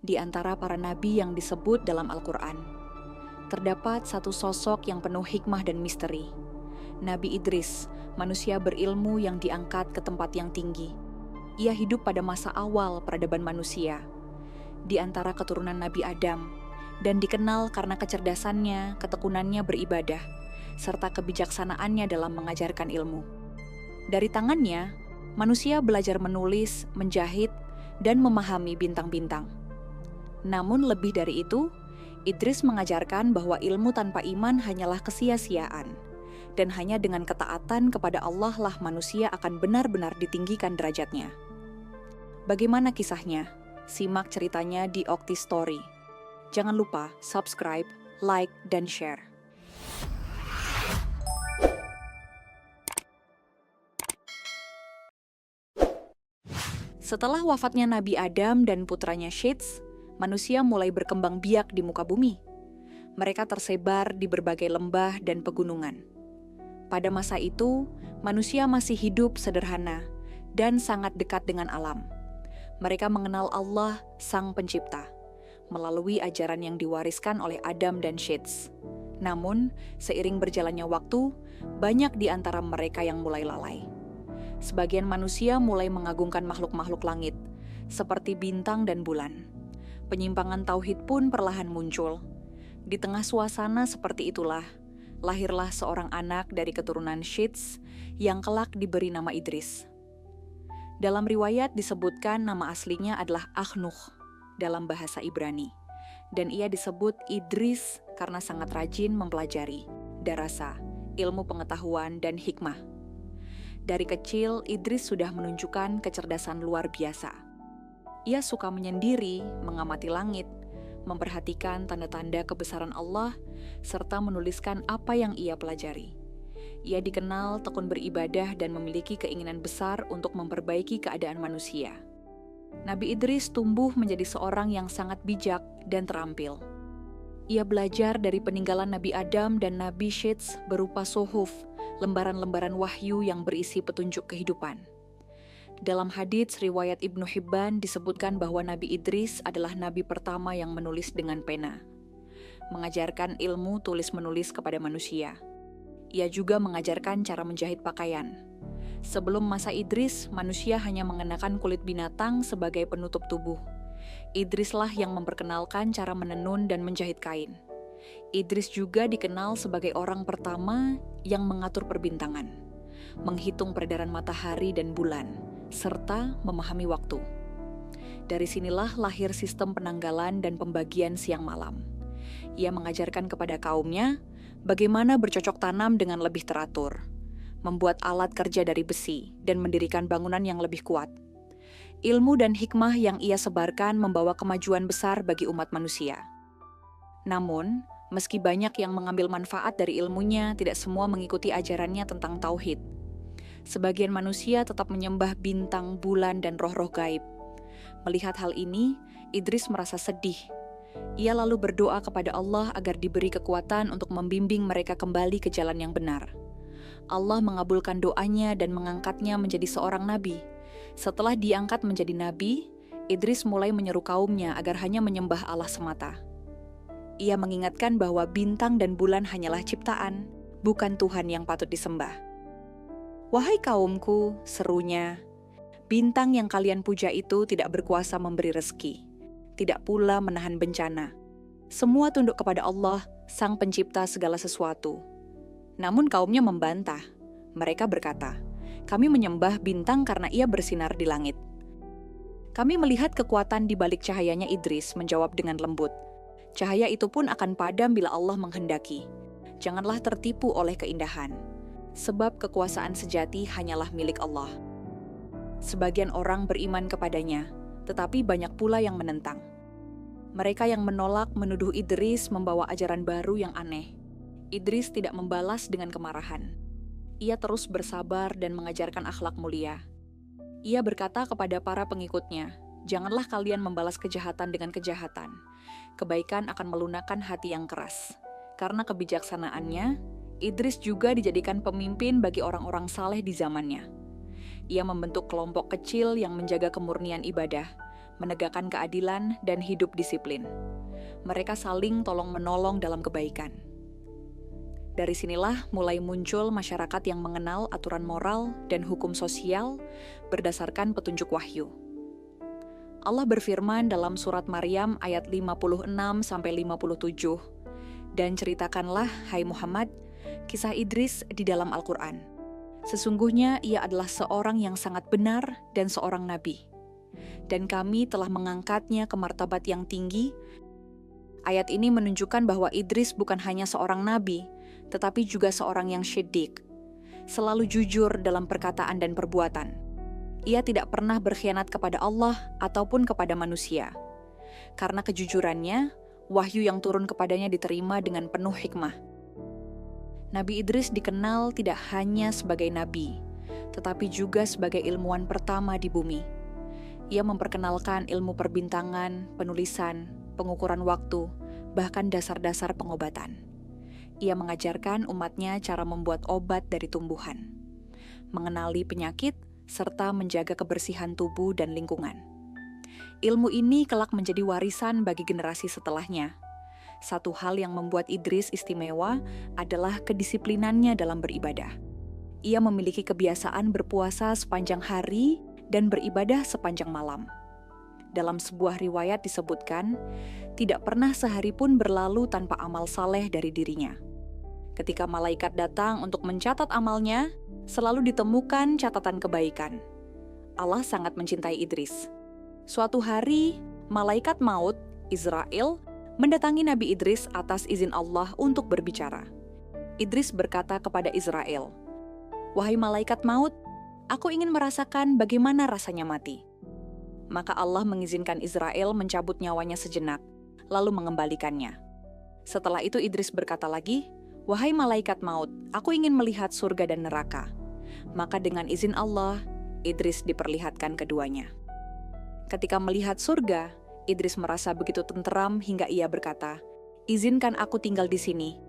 di antara para nabi yang disebut dalam Al-Quran. Terdapat satu sosok yang penuh hikmah dan misteri. Nabi Idris, manusia berilmu yang diangkat ke tempat yang tinggi. Ia hidup pada masa awal peradaban manusia, di antara keturunan Nabi Adam, dan dikenal karena kecerdasannya, ketekunannya beribadah, serta kebijaksanaannya dalam mengajarkan ilmu. Dari tangannya, manusia belajar menulis, menjahit, dan memahami bintang-bintang. Namun lebih dari itu, Idris mengajarkan bahwa ilmu tanpa iman hanyalah kesia-siaan, dan hanya dengan ketaatan kepada Allah lah manusia akan benar-benar ditinggikan derajatnya. Bagaimana kisahnya? Simak ceritanya di Okti Story. Jangan lupa subscribe, like, dan share. Setelah wafatnya Nabi Adam dan putranya Syeds, manusia mulai berkembang biak di muka bumi. Mereka tersebar di berbagai lembah dan pegunungan. Pada masa itu, manusia masih hidup sederhana dan sangat dekat dengan alam. Mereka mengenal Allah, Sang Pencipta, melalui ajaran yang diwariskan oleh Adam dan Syeds. Namun, seiring berjalannya waktu, banyak di antara mereka yang mulai lalai. Sebagian manusia mulai mengagungkan makhluk-makhluk langit, seperti bintang dan bulan. Penyimpangan tauhid pun perlahan muncul. Di tengah suasana seperti itulah, lahirlah seorang anak dari keturunan Syeds yang kelak diberi nama Idris. Dalam riwayat disebutkan nama aslinya adalah Akhnuh dalam bahasa Ibrani, dan ia disebut Idris karena sangat rajin mempelajari, darasa, ilmu pengetahuan, dan hikmah. Dari kecil, Idris sudah menunjukkan kecerdasan luar biasa. Ia suka menyendiri, mengamati langit, memperhatikan tanda-tanda kebesaran Allah, serta menuliskan apa yang ia pelajari. Ia dikenal tekun beribadah dan memiliki keinginan besar untuk memperbaiki keadaan manusia. Nabi Idris tumbuh menjadi seorang yang sangat bijak dan terampil. Ia belajar dari peninggalan Nabi Adam dan Nabi Syeds berupa suhuf, lembaran-lembaran wahyu yang berisi petunjuk kehidupan. Dalam hadits riwayat Ibnu Hibban disebutkan bahwa Nabi Idris adalah nabi pertama yang menulis dengan pena, mengajarkan ilmu tulis-menulis kepada manusia. Ia juga mengajarkan cara menjahit pakaian. Sebelum masa Idris, manusia hanya mengenakan kulit binatang sebagai penutup tubuh. Idrislah yang memperkenalkan cara menenun dan menjahit kain. Idris juga dikenal sebagai orang pertama yang mengatur perbintangan, menghitung peredaran matahari dan bulan, serta memahami waktu. Dari sinilah lahir sistem penanggalan dan pembagian siang malam. Ia mengajarkan kepada kaumnya bagaimana bercocok tanam dengan lebih teratur, membuat alat kerja dari besi, dan mendirikan bangunan yang lebih kuat. Ilmu dan hikmah yang ia sebarkan membawa kemajuan besar bagi umat manusia. Namun, meski banyak yang mengambil manfaat dari ilmunya, tidak semua mengikuti ajarannya tentang tauhid. Sebagian manusia tetap menyembah bintang, bulan, dan roh-roh gaib. Melihat hal ini, Idris merasa sedih. Ia lalu berdoa kepada Allah agar diberi kekuatan untuk membimbing mereka kembali ke jalan yang benar. Allah mengabulkan doanya dan mengangkatnya menjadi seorang nabi. Setelah diangkat menjadi nabi, Idris mulai menyeru kaumnya agar hanya menyembah Allah semata. Ia mengingatkan bahwa bintang dan bulan hanyalah ciptaan, bukan Tuhan yang patut disembah. "Wahai kaumku," serunya, "bintang yang kalian puja itu tidak berkuasa memberi rezeki, tidak pula menahan bencana. Semua tunduk kepada Allah, Sang Pencipta segala sesuatu." Namun kaumnya membantah. Mereka berkata, "Kami menyembah bintang karena ia bersinar di langit." "Kami melihat kekuatan di balik cahayanya," Idris menjawab dengan lembut. "Cahaya itu pun akan padam bila Allah menghendaki. Janganlah tertipu oleh keindahan, sebab kekuasaan sejati hanyalah milik Allah." Sebagian orang beriman kepadanya, tetapi banyak pula yang menentang. Mereka yang menolak menuduh Idris membawa ajaran baru yang aneh. Idris tidak membalas dengan kemarahan. Ia terus bersabar dan mengajarkan akhlak mulia. Ia berkata kepada para pengikutnya, "Janganlah kalian membalas kejahatan dengan kejahatan. Kebaikan akan melunakkan hati yang keras." Karena kebijaksanaannya, Idris juga dijadikan pemimpin bagi orang-orang saleh di zamannya. Ia membentuk kelompok kecil yang menjaga kemurnian ibadah, menegakkan keadilan, dan hidup disiplin. Mereka saling tolong-menolong dalam kebaikan. Dari sinilah mulai muncul masyarakat yang mengenal aturan moral dan hukum sosial berdasarkan petunjuk wahyu. Allah berfirman dalam surat Maryam ayat 56-57, "Dan ceritakanlah, hai Muhammad, kisah Idris di dalam Al-Quran. Sesungguhnya ia adalah seorang yang sangat benar dan seorang nabi. Dan kami telah mengangkatnya ke martabat yang tinggi." Ayat ini menunjukkan bahwa Idris bukan hanya seorang nabi, tetapi juga seorang yang syiddiq, selalu jujur dalam perkataan dan perbuatan. Ia tidak pernah berkhianat kepada Allah ataupun kepada manusia. Karena kejujurannya, wahyu yang turun kepadanya diterima dengan penuh hikmah. Nabi Idris dikenal tidak hanya sebagai nabi, tetapi juga sebagai ilmuwan pertama di bumi. Ia memperkenalkan ilmu perbintangan, penulisan, pengukuran waktu, bahkan dasar-dasar pengobatan. Ia mengajarkan umatnya cara membuat obat dari tumbuhan, mengenali penyakit, serta menjaga kebersihan tubuh dan lingkungan. Ilmu ini kelak menjadi warisan bagi generasi setelahnya. Satu hal yang membuat Idris istimewa adalah kedisiplinannya dalam beribadah. Ia memiliki kebiasaan berpuasa sepanjang hari dan beribadah sepanjang malam. Dalam sebuah riwayat disebutkan, tidak pernah sehari pun berlalu tanpa amal saleh dari dirinya. Ketika malaikat datang untuk mencatat amalnya, selalu ditemukan catatan kebaikan. Allah sangat mencintai Idris. Suatu hari, malaikat maut, Israel, mendatangi Nabi Idris atas izin Allah untuk berbicara. Idris berkata kepada Israel, "Wahai malaikat maut, aku ingin merasakan bagaimana rasanya mati." Maka Allah mengizinkan Israel mencabut nyawanya sejenak, lalu mengembalikannya. Setelah itu Idris berkata lagi, "Wahai malaikat maut, aku ingin melihat surga dan neraka." Maka dengan izin Allah, Idris diperlihatkan keduanya. Ketika melihat surga, Idris merasa begitu tenteram hingga ia berkata, "Izinkan aku tinggal di sini."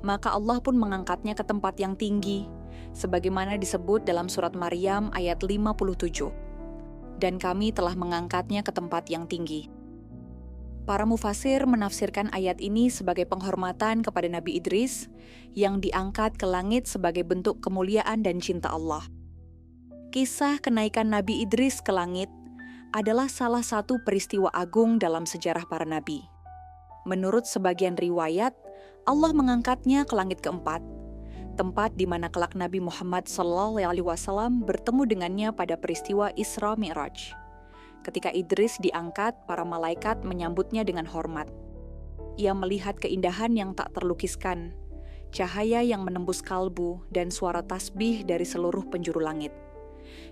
Maka Allah pun mengangkatnya ke tempat yang tinggi, sebagaimana disebut dalam surat Maryam ayat 57. "Dan kami telah mengangkatnya ke tempat yang tinggi." Para mufasir menafsirkan ayat ini sebagai penghormatan kepada Nabi Idris yang diangkat ke langit sebagai bentuk kemuliaan dan cinta Allah. Kisah kenaikan Nabi Idris ke langit adalah salah satu peristiwa agung dalam sejarah para nabi. Menurut sebagian riwayat, Allah mengangkatnya ke langit keempat, tempat di mana kelak Nabi Muhammad SAW bertemu dengannya pada peristiwa Isra Mi'raj. Ketika Idris diangkat, para malaikat menyambutnya dengan hormat. Ia melihat keindahan yang tak terlukiskan, cahaya yang menembus kalbu, dan suara tasbih dari seluruh penjuru langit.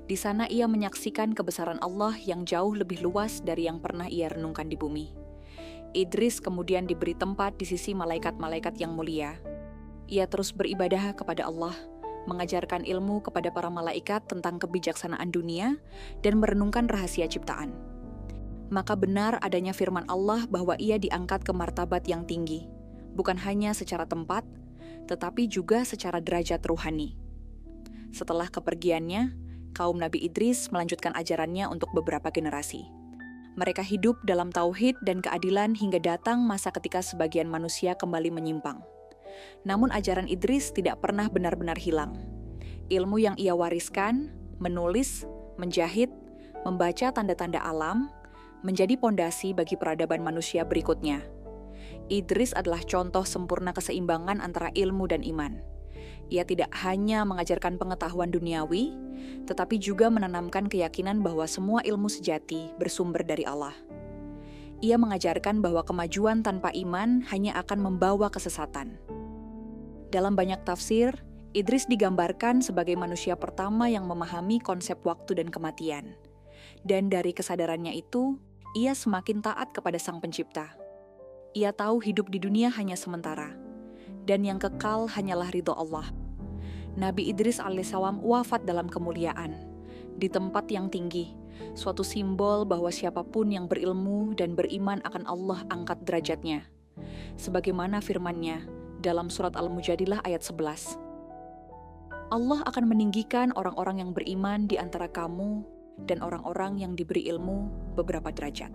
Di sana ia menyaksikan kebesaran Allah yang jauh lebih luas dari yang pernah ia renungkan di bumi. Idris kemudian diberi tempat di sisi malaikat-malaikat yang mulia. Ia terus beribadah kepada Allah, mengajarkan ilmu kepada para malaikat tentang kebijaksanaan dunia, dan merenungkan rahasia ciptaan. Maka benar adanya firman Allah bahwa ia diangkat ke martabat yang tinggi, bukan hanya secara tempat, tetapi juga secara derajat ruhani. Setelah kepergiannya, kaum Nabi Idris melanjutkan ajarannya untuk beberapa generasi. Mereka hidup dalam tauhid dan keadilan hingga datang masa ketika sebagian manusia kembali menyimpang. Namun ajaran Idris tidak pernah benar-benar hilang. Ilmu yang ia wariskan, menulis, menjahit, membaca tanda-tanda alam, menjadi pondasi bagi peradaban manusia berikutnya. Idris adalah contoh sempurna keseimbangan antara ilmu dan iman. Ia tidak hanya mengajarkan pengetahuan duniawi, tetapi juga menanamkan keyakinan bahwa semua ilmu sejati bersumber dari Allah. Ia mengajarkan bahwa kemajuan tanpa iman hanya akan membawa kesesatan. Dalam banyak tafsir, Idris digambarkan sebagai manusia pertama yang memahami konsep waktu dan kematian. Dan dari kesadarannya itu, ia semakin taat kepada Sang Pencipta. Ia tahu hidup di dunia hanya sementara, dan yang kekal hanyalah ridho Allah. Nabi Idris alaihissalam wafat dalam kemuliaan, di tempat yang tinggi, suatu simbol bahwa siapapun yang berilmu dan beriman akan Allah angkat derajatnya. Sebagaimana firman-Nya dalam surat Al-Mujadilah ayat 11. Allah akan meninggikan orang-orang yang beriman di antara kamu dan orang-orang yang diberi ilmu beberapa derajat.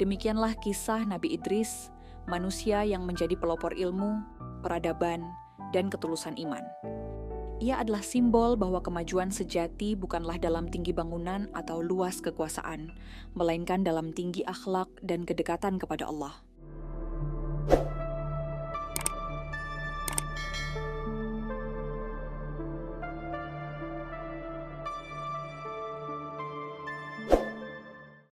Demikianlah kisah Nabi Idris, manusia yang menjadi pelopor ilmu, peradaban, dan ketulusan iman. Ia adalah simbol bahwa kemajuan sejati bukanlah dalam tinggi bangunan atau luas kekuasaan, melainkan dalam tinggi akhlak dan kedekatan kepada Allah.